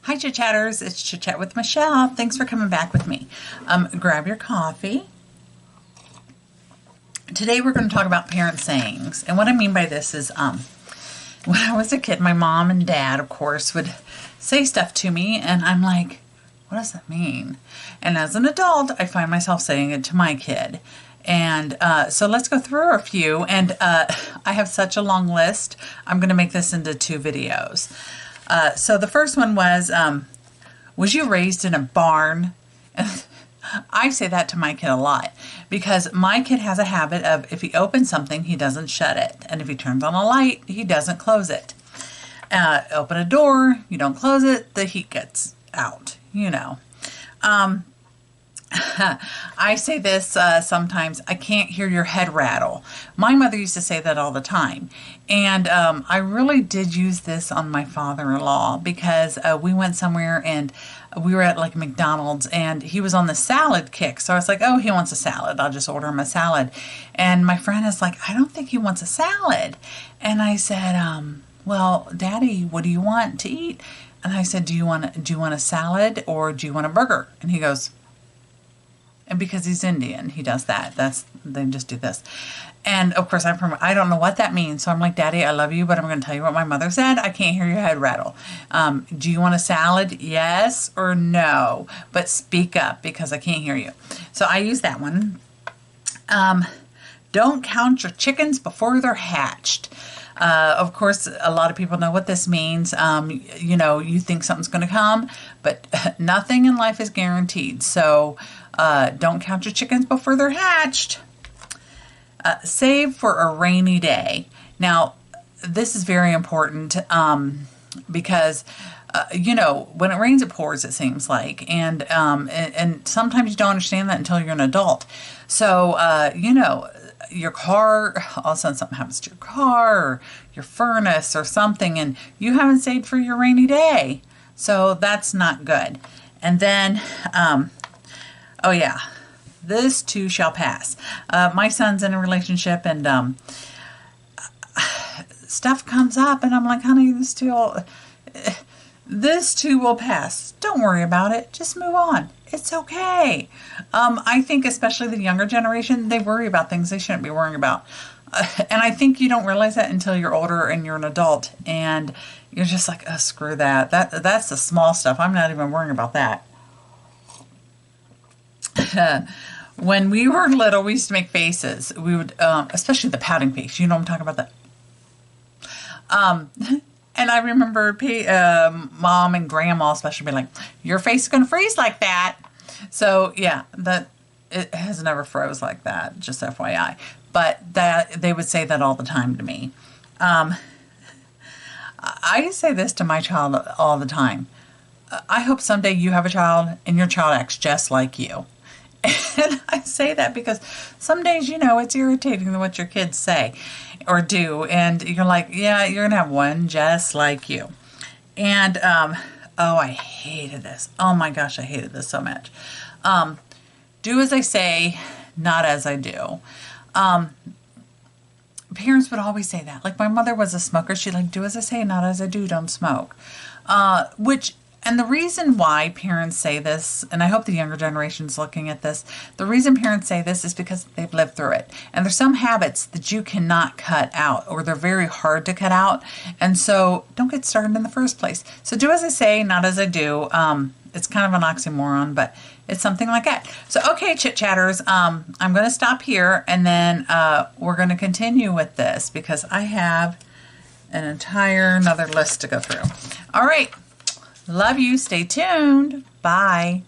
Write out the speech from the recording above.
Hi, Chit Chatters. It's Chit Chat with Michelle. Thanks for coming back with me. Grab your coffee. Today we're going to talk about parent sayings. And what I mean by this is when I was a kid, my mom and dad, of course, would say stuff to me. And I'm like, what does that mean? And as an adult, I find myself saying it to my kid. And so let's go through a few. And I have such a long list. I'm going to make this into 2 videos. So the first one was you raised in a barn? I say that to my kid a lot because my kid has a habit of if he opens something, he doesn't shut it. And if he turns on a light, he doesn't close it. Open a door, you don't close it, the heat gets out, you know. I say this sometimes, I can't hear your head rattle. My mother used to say that all the time. And I really did use this on my father-in-law because we went somewhere and we were at like McDonald's and he was on the salad kick. So I was like, oh, he wants a salad. I'll just order him a salad. And my friend is like, I don't think he wants a salad. And I said, well, Daddy, what do you want to eat? And I said, do you want a salad or do you want a burger? And he goes, and because he's Indian, he does that. They just do this. And of course, I don't know what that means. So I'm like, Daddy, I love you, but I'm going to tell you what my mother said. I can't hear your head rattle. Do you want a salad? Yes or no? But speak up because I can't hear you. So I use that one. Don't count your chickens before they're hatched. Of course, a lot of people know what this means. You know, you think something's going to come, but nothing in life is guaranteed. So don't count your chickens before they're hatched. Save for a rainy day. Now, this is very important because, you know, when it rains, it pours, it seems like. And sometimes you don't understand that until you're an adult. So, you know, your car, all of a sudden something happens to your car or your furnace or something, and you haven't saved for your rainy day. So that's not good. And then, oh yeah, this too shall pass. My son's in a relationship and stuff comes up and I'm like, honey, this too will pass. Don't worry about it. Just move on. It's okay. I think especially the younger generation, they worry about things they shouldn't be worrying about. And I think you don't realize that until you're older and you're an adult and you're just like, oh, screw that. That's the small stuff. I'm not even worrying about that. When we were little, we used to make faces. We would, especially the pouting face. You know what I'm talking about that. And I remember Mom and Grandma especially be like, your face is going to freeze like that. So, yeah, it has never froze like that, just FYI. But they would say that all the time to me. I say this to my child all the time. I hope someday you have a child and your child acts just like you. And I say that because some days, you know, it's irritating what your kids say or do. And you're like, yeah, you're going to have one just like you. And, oh, I hated this. Oh my gosh, I hated this so much. Do as I say, not as I do. Parents would always say that. Like my mother was a smoker. She'd like, do as I say, not as I do, don't smoke. And the reason why parents say this, and I hope the younger generation's looking at this, the reason parents say this is because they've lived through it. And there's some habits that you cannot cut out, or they're very hard to cut out. And so don't get started in the first place. So do as I say, not as I do. It's kind of an oxymoron, but it's something like that. So, okay, Chit Chatters, I'm going to stop here, and then we're going to continue with this because I have another list to go through. All right. Love you. Stay tuned. Bye.